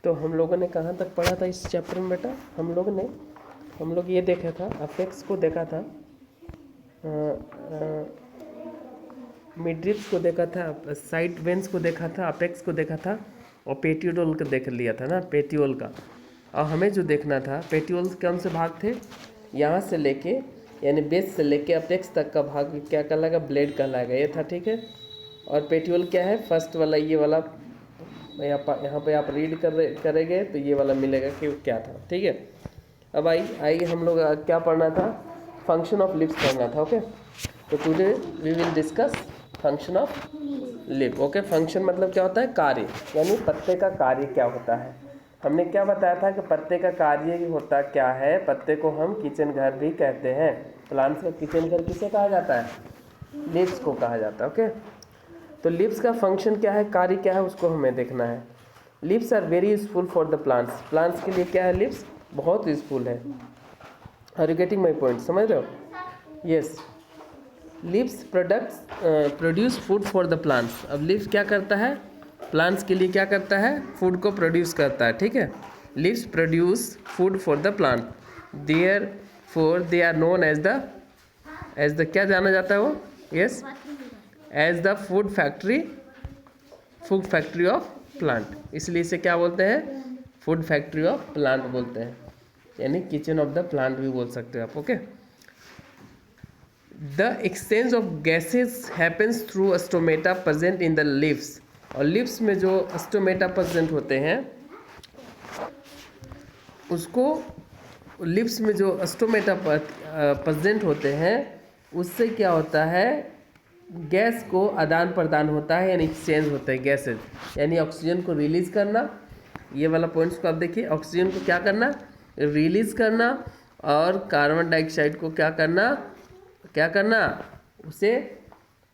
तो हम लोगों ने कहाँ तक पढ़ा था इस चैप्टर में बेटा? हम लोग ये देखा था, अपेक्स को देखा था, मिडरिप्स को देखा था, साइड वेंस को देखा था, अपेक्स को देखा था और पेटियोल को देख लिया था ना, पेटियोल का। और हमें जो देखना था, पेटियोल कौन से भाग थे? यहाँ से लेके यानी बेस से लेके अपेक्स तक का भाग क्या कहलाएगा? ब्लेड कहलाएगा, ये था, ठीक है। और पेटियोल क्या है? फर्स्ट वाला, ये वाला यहाँ पे आप रीड करेंगे तो ये वाला मिलेगा कि क्या था, ठीक है। अब आइए हम लोग क्या पढ़ना था? फंक्शन ऑफ लिप्स पढ़ना था, ओके। तो today we will discuss function of leaf, okay. Function मतलब क्या होता है? कार्य, यानी पत्ते का कार्य क्या होता है। हमने क्या बताया था कि पत्ते का कार्य होता क्या है? पत्ते को हम किचन घर भी कहते हैं। प्लांट्स का किचन घर किसे कहा जाता है? लिप्स को कहा जाता है, ओके। तो लिप्स का फंक्शन क्या है, कार्य क्या है, उसको हमें देखना है। Leaves are very useful for the plants. Plants के लिए क्या है? लिप्स बहुत यूजफुल है। Are you getting my point? समझ रहे हो? Yes. Leaves produce food for the plants. अब लिप्स क्या करता है? प्लांट्स के लिए क्या करता है? फूड को प्रोड्यूस करता है, ठीक है। Leaves produce food for the plant, therefore they are known as the क्या जाना जाता है वो? Yes, as the food factory of plant. इसलिए इसे क्या बोलते हैं? फूड फैक्ट्री ऑफ प्लांट बोलते हैं, यानी किचन ऑफ द प्लांट भी बोल सकते हो आप, okay. The exchange of gases happens through stomata present in the lips. और लिप्स में जो स्टोमेटा प्रेजेंट होते हैं उसको, लिप्स में जो स्टोमेटा प्रेजेंट होते हैं उससे क्या होता है? गैस को आदान प्रदान होता है, यानी एक्सचेंज होता है गैसेज, यानी ऑक्सीजन को रिलीज करना। ये वाला पॉइंट्स को आप देखिए, ऑक्सीजन को क्या करना? रिलीज करना, और कार्बन डाइऑक्साइड को क्या करना? उसे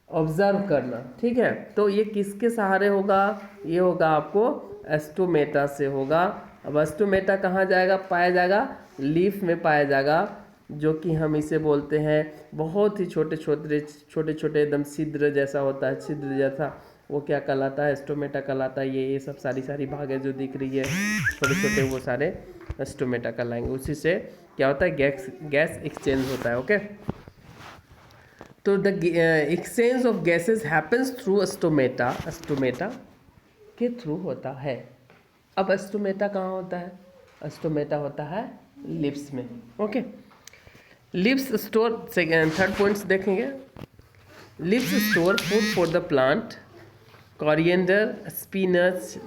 ऑब्जर्व करना, ठीक है। तो ये किसके सहारे होगा? ये होगा आपको स्टोमेटा से होगा। अब स्टोमेटा कहाँ जाएगा? पाया जाएगा लीफ में पाया जाएगा, जो कि हम इसे बोलते हैं बहुत ही छोटे छोटे एकदम छिद्र जैसा होता है, छिद्र जैसा, वो क्या कहलाता है? स्टोमेटा कहलाता है। ये सब सारी भागें जो दिख रही है छोटे छोटे, वो सारे स्टोमेटा कहलाएंगे। उसी से क्या होता है? गैस एक्सचेंज होता है, ओके। तो the exchange of gases happens through stomata के थ्रू होता है। अब स्टोमेटा कहाँ होता है? स्टोमेटा होता है लिप्स में, okay. Leaves store, third points देखेंगे। Leaves store food for the plant. Coriander, spinach,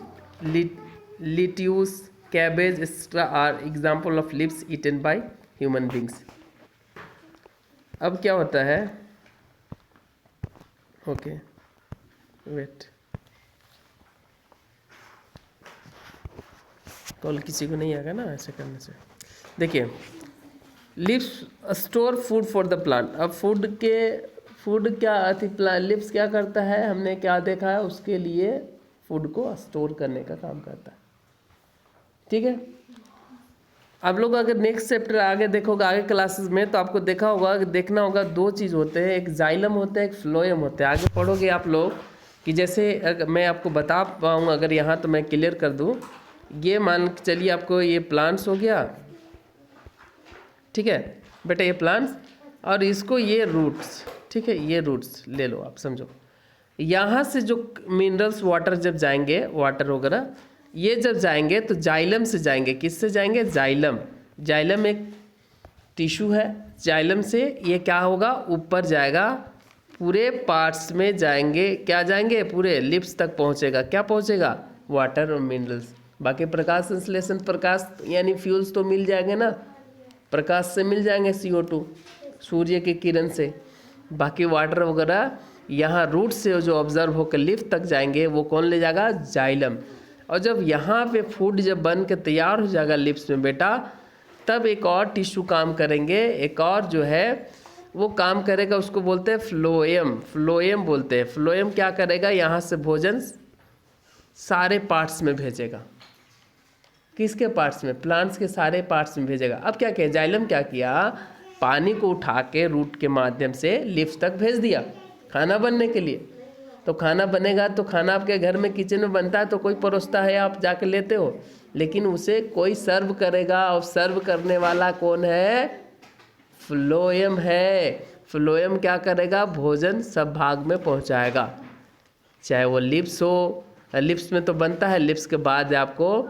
lettuce, cabbage etcetera are example of leaves eaten by human beings. अब क्या होता है? ओके, वेट, कॉल किसी को नहीं आएगा ना ऐसे करने से। देखिए, lips store food for the plant. अब फूड क्या लिप्स क्या करता है? हमने क्या देखा है? उसके लिए फूड को स्टोर करने का काम करता है, ठीक है। आप लोग अगर नेक्स्ट चैप्टर आगे देखोगे, आगे क्लासेस में, तो आपको देखना होगा दो चीज़ होते हैं, एक जाइलम होता है, एक फ्लोएम होता है। आगे पढ़ोगे आप लोग कि जैसे मैं आपको बता पाऊँ, अगर यहाँ तो मैं क्लियर कर दूँ। ये मान के चलिए आपको ये प्लांट्स हो गया, ठीक है बेटा, ये प्लांट्स, और इसको ये रूट्स, ठीक है, ये रूट्स ले लो आप, समझो। यहाँ से जो मिनरल्स वाटर जब जाएंगे, वाटर वगैरह ये जब जाएंगे तो जाइलम से जाएंगे। किससे जाएंगे? जाइलम एक टिश्यू है। जाइलम से ये क्या होगा? ऊपर जाएगा, पूरे पार्ट्स में जाएंगे। क्या जाएंगे? पूरे लिप्स तक पहुँचेगा। क्या पहुँचेगा? वाटर और मिनरल्स। बाकी प्रकाश संश्लेषण, प्रकाश यानी फ्यूल्स तो मिल जाएंगे ना, प्रकाश से मिल जाएंगे, CO2 सूर्य की किरण से। बाकी वाटर वगैरह यहाँ रूट से जो ऑब्जर्व होकर लिफ्ट तक जाएंगे, वो कौन ले जाएगा? जाइलम। और जब यहाँ पे फूड जब बन के तैयार हो जाएगा लिप्स में बेटा, तब एक और टिश्यू काम करेंगे, एक और जो है वो काम करेगा, उसको बोलते हैं फ्लोएम बोलते हैं। फ्लोएम क्या करेगा? यहाँ से भोजन सारे पार्ट्स में भेजेगा। किसके पार्ट्स में? प्लांट्स के सारे पार्ट्स में भेजेगा। अब क्या किया जाइलम? क्या किया? पानी को उठा के रूट के माध्यम से लिप्स तक भेज दिया खाना बनने के लिए। तो खाना बनेगा तो खाना आपके घर में किचन में बनता है तो कोई परोसता है, आप जाके लेते हो, लेकिन उसे कोई सर्व करेगा, और सर्व करने वाला कौन है? फ्लोएम है। फ्लोएम क्या करेगा? भोजन सब भाग में पहुंचाएगा, चाहे वो लिप्स हो, लिप्स में तो बनता है, लिप्स के बाद आपको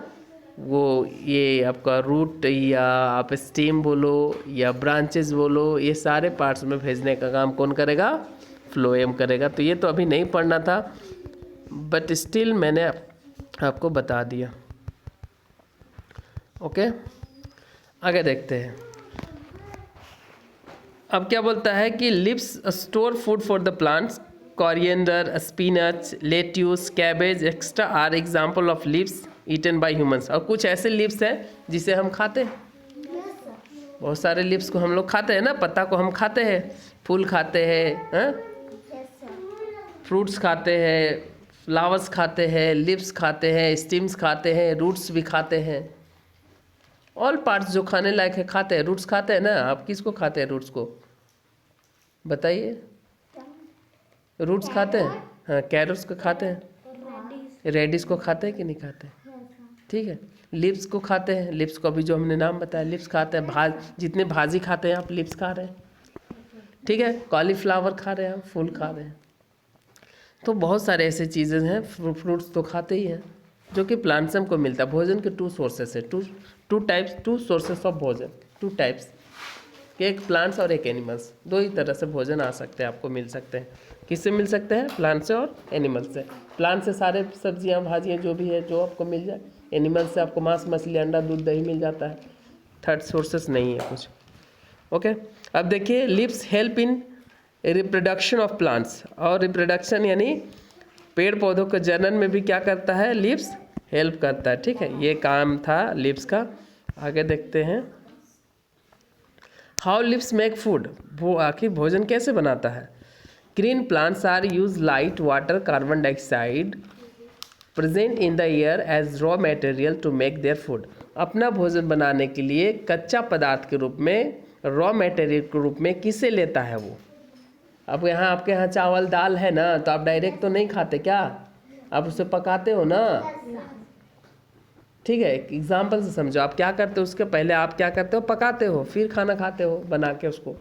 वो ये आपका रूट या आप स्टेम बोलो या ब्रांचेस बोलो, ये सारे पार्ट्स में भेजने का काम कौन करेगा? फ्लोएम करेगा। तो ये तो अभी नहीं पढ़ना था, बट स्टिल मैंने आपको बता दिया। ओके, आगे देखते हैं। अब क्या बोलता है कि leaves store food for the plants, coriander, spinach, lettuce, cabbage extra are example of leaves eaten by humans. और कुछ ऐसे लीव्स हैं जिसे हम खाते हैं, बहुत सारे लीव्स को हम लोग खाते हैं ना, पत्ता को हम खाते हैं, फूल खाते हैं, फ्रूट्स खाते हैं, फ्लावर्स खाते हैं, लीव्स खाते हैं, स्टीम्स खाते हैं, रूट्स भी खाते हैं, ऑल पार्ट्स जो खाने लायक है खाते हैं। रूट्स खाते हैं ना, आप किसको खाते हैं? रूट्स को बताइए, रूट्स खाते हैं? हाँ, कैरोट्स को खाते हैं, रेडिस को खाते हैं कि नहीं खाते? ठीक है, लिप्स को खाते हैं, लिप्स को अभी जो हमने नाम बताया लिप्स खाते हैं, जितने भाजी खाते हैं आप लिप्स खा रहे हैं, ठीक है, कॉलीफ्लावर खा रहे हैं, हम फूल खा रहे हैं। तो बहुत सारे ऐसे चीज़ें हैं, फ्रूट्स तो खाते ही हैं, जो कि प्लांट्स से हमको मिलता है। भोजन के टू सोर्सेस है, टू सोर्सेस ऑफ भोजन, टू टाइप्स, एक प्लांट्स और एक एनिमल्स। दो ही तरह से भोजन आ सकते हैं, आपको मिल सकते हैं। किससे मिल सकते हैं? प्लांट से और एनिमल से। प्लांट से सारे सब्जियां भाजियां जो भी है जो आपको मिल जाए, एनिमल से आपको मांस मछली अंडा दूध दही मिल जाता है, थर्ड सोर्सेस नहीं है कुछ। ओके, अब देखिए, leaves help in reproduction of plants, और रिप्रोडक्शन यानी पेड़ पौधों के जनन में भी क्या करता है? लीव्स हेल्प करता है, ठीक है, ये काम था लीव्स का। आगे देखते हैं, हाउ लीव्स मेक फूड, वो आखिर भोजन कैसे बनाता है? Green plants are use light water carbon dioxide present in the air as raw material to make their food. अपना भोजन बनाने के लिए कच्चा पदार्थ के रूप में, रॉ मटेरियल के रूप में किसे लेता है वो? अब यहाँ आपके यहाँ चावल दाल है ना, तो आप डायरेक्ट तो नहीं खाते क्या, आप उसे पकाते हो ना, ठीक है। एक एग्जाम्पल से समझो, आप क्या करते हो, उसके पहले आप क्या करते हो? पकाते हो, फिर खाना खाते हो बना के उसको।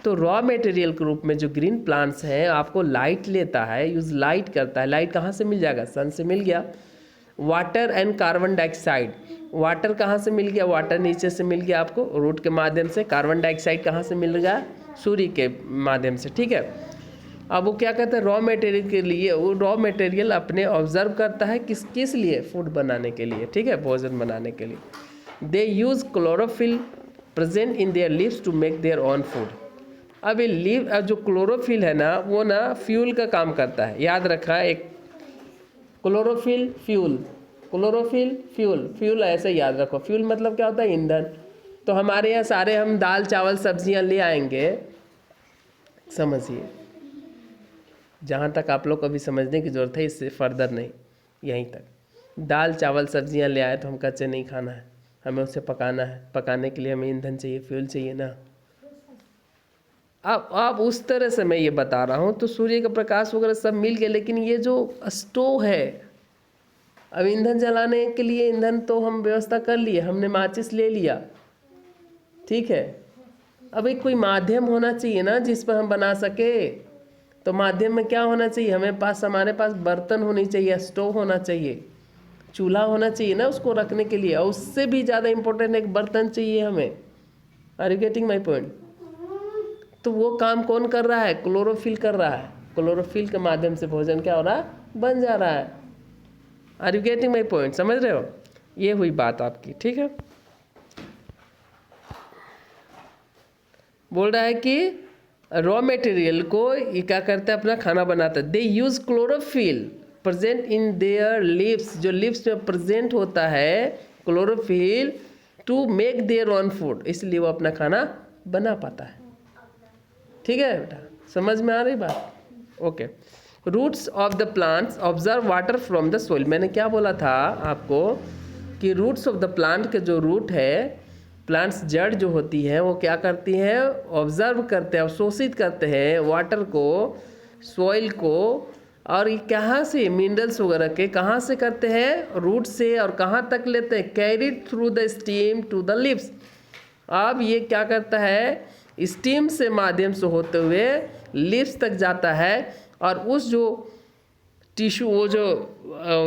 तो रॉ मटेरियल के रूप में जो ग्रीन प्लांट्स हैं, आपको लाइट लेता है, यूज लाइट करता है। लाइट कहाँ से मिल जाएगा? सन से मिल गया। Water and carbon dioxide, water कहाँ से मिल गया? वाटर नीचे से मिल गया आपको रूट के माध्यम से। कार्बन डाइऑक्साइड कहाँ से मिल गया? सूर्य के माध्यम से, ठीक है। अब वो क्या कहते हैं? रॉ मटेरियल के लिए, वो रॉ मटेरियल अपने ऑब्जर्व करता है किस लिए? फूड बनाने के लिए, ठीक है, भोजन बनाने के लिए। They use chlorophyll present in their leaves to make their own food. अब ये लीव, जो क्लोरोफिल है ना, वो ना फ्यूल का काम करता है, याद रखा है। एक chlorophyll fuel, chlorophyll fuel, fuel ऐसे याद रखो। फ्यूल मतलब क्या होता है? ईंधन। तो हमारे यहाँ सारे हम दाल चावल सब्जियाँ ले आएंगे, समझिए, जहाँ तक आप लोग को अभी समझने की ज़रूरत है, इससे फर्दर नहीं, यहीं तक। दाल चावल सब्जियाँ ले आए तो हम कच्चे नहीं खाना है, हमें उसे पकाना है। पकाने के लिए हमें ईंधन चाहिए, फ्यूल चाहिए ना। अब उस तरह से मैं ये बता रहा हूँ। तो सूर्य का प्रकाश वगैरह सब मिल गया, लेकिन ये जो स्टोव है, अब ईंधन जलाने के लिए ईंधन तो हम व्यवस्था कर लिए, हमने माचिस ले लिया, ठीक है। अब एक कोई माध्यम होना चाहिए ना जिस पर हम बना सके। तो माध्यम में क्या होना चाहिए? हमारे पास बर्तन होनी चाहिए, स्टोव होना चाहिए, चूल्हा होना चाहिए ना उसको रखने के लिए। और उससे भी ज़्यादा इम्पोर्टेंट एक बर्तन चाहिए हमें। Are you getting my point? तो वो काम कौन कर रहा है? क्लोरोफिल कर रहा है। क्लोरोफिल के माध्यम से भोजन क्या हो रहा है? बन जा रहा है। Are you getting my point? समझ रहे हो? ये हुई बात आपकी, ठीक है। बोल रहा है कि रॉ मटेरियल को ये क्या करता है? अपना खाना बनाता है। They use chlorophyll present in their leaves, जो लीव्स में प्रेजेंट होता है chlorophyll, to make their own food, इसलिए वो अपना खाना बना पाता है, ठीक है बेटा, समझ में आ रही बात? Okay. Roots of the plants observe water from the soil. मैंने क्या बोला था आपको कि रूट्स ऑफ द प्लांट के जो रूट है, प्लांट्स जड़ जो होती हैं, वो क्या करती हैं? ऑब्जर्व करते हैं, अवशोषित करते हैं वाटर को, सॉइल को, और ये कहाँ से मिनरल्स वगैरह के कहाँ से करते हैं, रूट से, और कहाँ तक लेते हैं, carried through the stem to the leaves. अब ये क्या करता है, स्टीम से माध्यम से होते हुए लिप्स तक जाता है, और उस जो टिश्यू, वो जो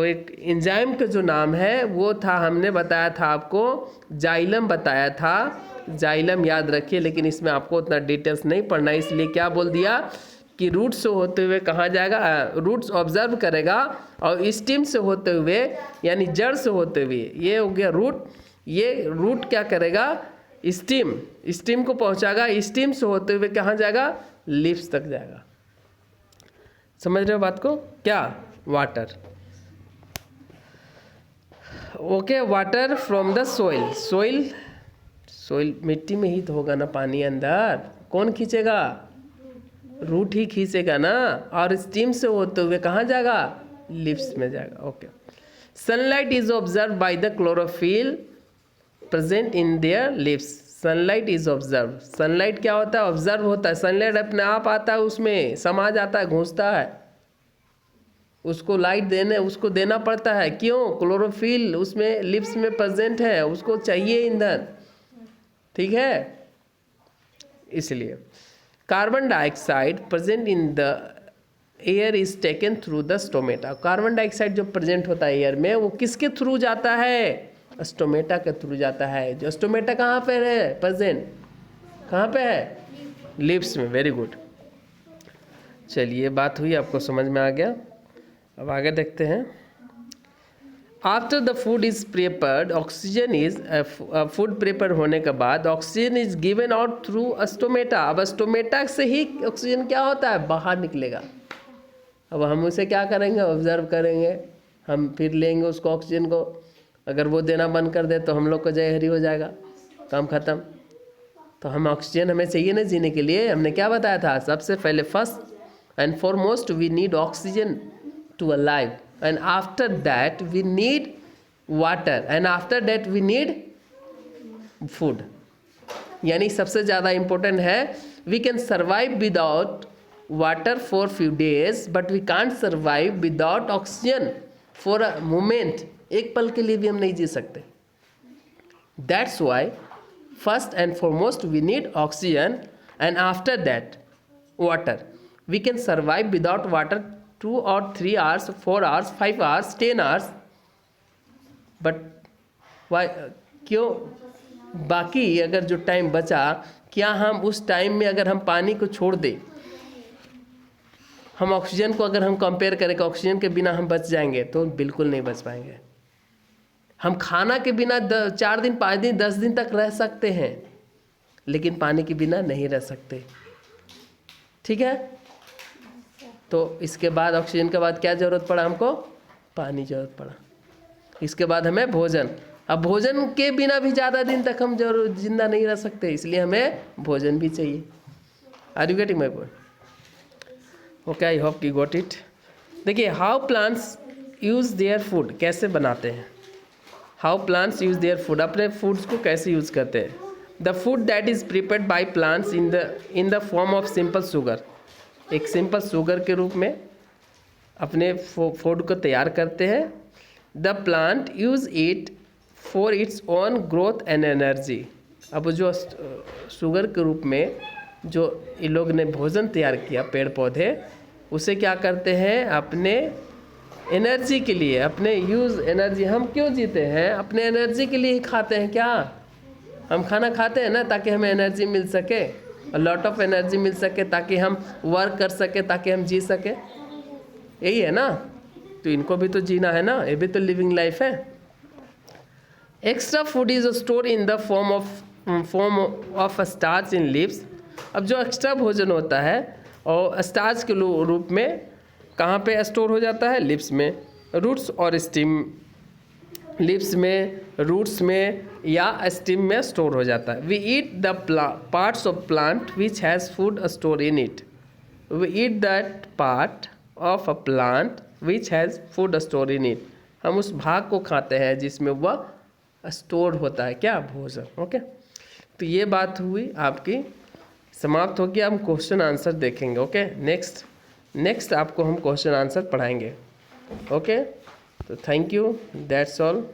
एक एंजाइम का जो नाम है वो था, हमने बताया था आपको, जाइलम बताया था, जाइलम याद रखिए, लेकिन इसमें आपको उतना डिटेल्स नहीं पढ़ना है, इसलिए क्या बोल दिया कि रूट से होते हुए कहाँ जाएगा, रूट्स ऑब्जर्व करेगा, और स्टीम से होते हुए यानी जड़ से होते हुए, ये हो गया रूट, ये रूट क्या करेगा, स्टीम को पहुँचाएगा, स्टीम से होते हुए कहाँ जाएगा, लिप्स तक जाएगा। समझ रहे हो बात को, क्या, water, okay, water from the soil मिट्टी में ही तो होगा ना पानी अंदर, कौन खींचेगा, रूट ही खींचेगा ना, और स्टीम से होते हुए कहाँ जाएगा, लिप्स में जाएगा। Okay, sunlight is observe by the chlorophyll present in there lips. Sunlight is observe, sunlight क्या होता है, ऑब्जर्व होता है, सनलाइट अपने आप आता है, उसमें समा जाता है, घुसता है, उसको लाइट उसको देना पड़ता है, क्यों, क्लोरोफिल उसमें लिप्स में प्रेजेंट है, उसको चाहिए ईंधन, ठीक है, इसलिए। Carbon dioxide present in the air is taken through the stomata. Carbon dioxide जो प्रेजेंट होता है एयर में, वो किसके थ्रू जाता है, स्टोमेटा के थ्रू जाता है। जो स्टोमेटा कहाँ पे है प्रेजेंट, कहाँ पे है, लिप्स में। वेरी गुड, चलिए बात हुई, आपको समझ में आ गया। अब आगे देखते हैं। After the food is prepared, oxygen is, food prepare होने के बाद oxygen is given out through stomata. अब स्टोमेटा से ही ऑक्सीजन क्या होता है, बाहर निकलेगा। अब हम उसे क्या करेंगे, ऑब्जर्व करेंगे, हम फिर लेंगे उसको ऑक्सीजन को। अगर वो देना बंद कर दे तो हम लोग को जहरी हो जाएगा, काम खत्म। तो हम ऑक्सीजन हमें चाहिए ना जीने के लिए। हमने क्या बताया था, सबसे पहले first and foremost we need oxygen to alive, and after that we need water, and after that we need food। यानी सबसे ज़्यादा इम्पोर्टेंट है, we can survive without water for few days but we can't survive without oxygen for a moment। एक पल के लिए भी हम नहीं जी सकते। That's why first and foremost we need oxygen, and after that water। We can survive without water 2 or 3 hours, 4 hours, 5 hours, 10 hours, but why, क्यों, बाकी अगर जो टाइम बचा, क्या हम उस टाइम में अगर हम पानी को छोड़ दें, हम ऑक्सीजन को अगर हम कंपेयर करें कि ऑक्सीजन के बिना हम बच जाएंगे, तो बिल्कुल नहीं बच पाएंगे। हम खाना के बिना 4 दिन 5 दिन 10 दिन तक रह सकते हैं, लेकिन पानी के बिना नहीं रह सकते, ठीक है। तो इसके बाद ऑक्सीजन के बाद क्या ज़रूरत पड़ा हमको, पानी ज़रूरत पड़ा। इसके बाद हमें भोजन। अब भोजन के बिना भी ज़्यादा दिन तक हम जिंदा नहीं रह सकते, इसलिए हमें भोजन भी चाहिए। Are you getting my point? Okay, I hope you got it. देखिए, how plants use their food, कैसे बनाते हैं, how plants use their food, अपने फूड्स को कैसे यूज़ करते हैं। The food that is prepared by plants in the form of simple sugar, एक सिंपल शुगर के रूप में अपने फूड को तैयार करते हैं। The plant use it for its own growth and energy. अब जो शुगर के रूप में जो ये लोग ने भोजन तैयार किया, पेड़ पौधे, उसे क्या करते हैं, अपने एनर्जी के लिए, अपने यूज़ एनर्जी। हम क्यों जीते हैं, अपने एनर्जी के लिए ही खाते हैं। क्या हम खाना खाते हैं ना, ताकि हमें एनर्जी मिल सके, लॉट ऑफ एनर्जी मिल सके, ताकि हम वर्क कर सके, ताकि हम जी सके, यही है ना। तो इनको भी तो जीना है ना, ये भी तो लिविंग लाइफ है। Extra food is store in the form of starch in leaves. अब जो एक्स्ट्रा भोजन होता है और स्टार्च के रूप में कहाँ पे स्टोर हो जाता है, लिप्स में, रूट्स और स्टीम, लिप्स में, रूट्स में या स्टीम में स्टोर हो जाता है। We eat the parts of plant which has food store in it. We eat that part of a plant which has food store in it. हम उस भाग को खाते हैं जिसमें वह स्टोर होता है, क्या, भोजन। ओके, तो ये बात हुई आपकी, समाप्त हो गया। हम क्वेश्चन आंसर देखेंगे। ओके, नेक्स्ट नेक्स्ट आपको हम क्वेश्चन आंसर पढ़ाएंगे। ओके, तो थैंक यू, दैट्स ऑल।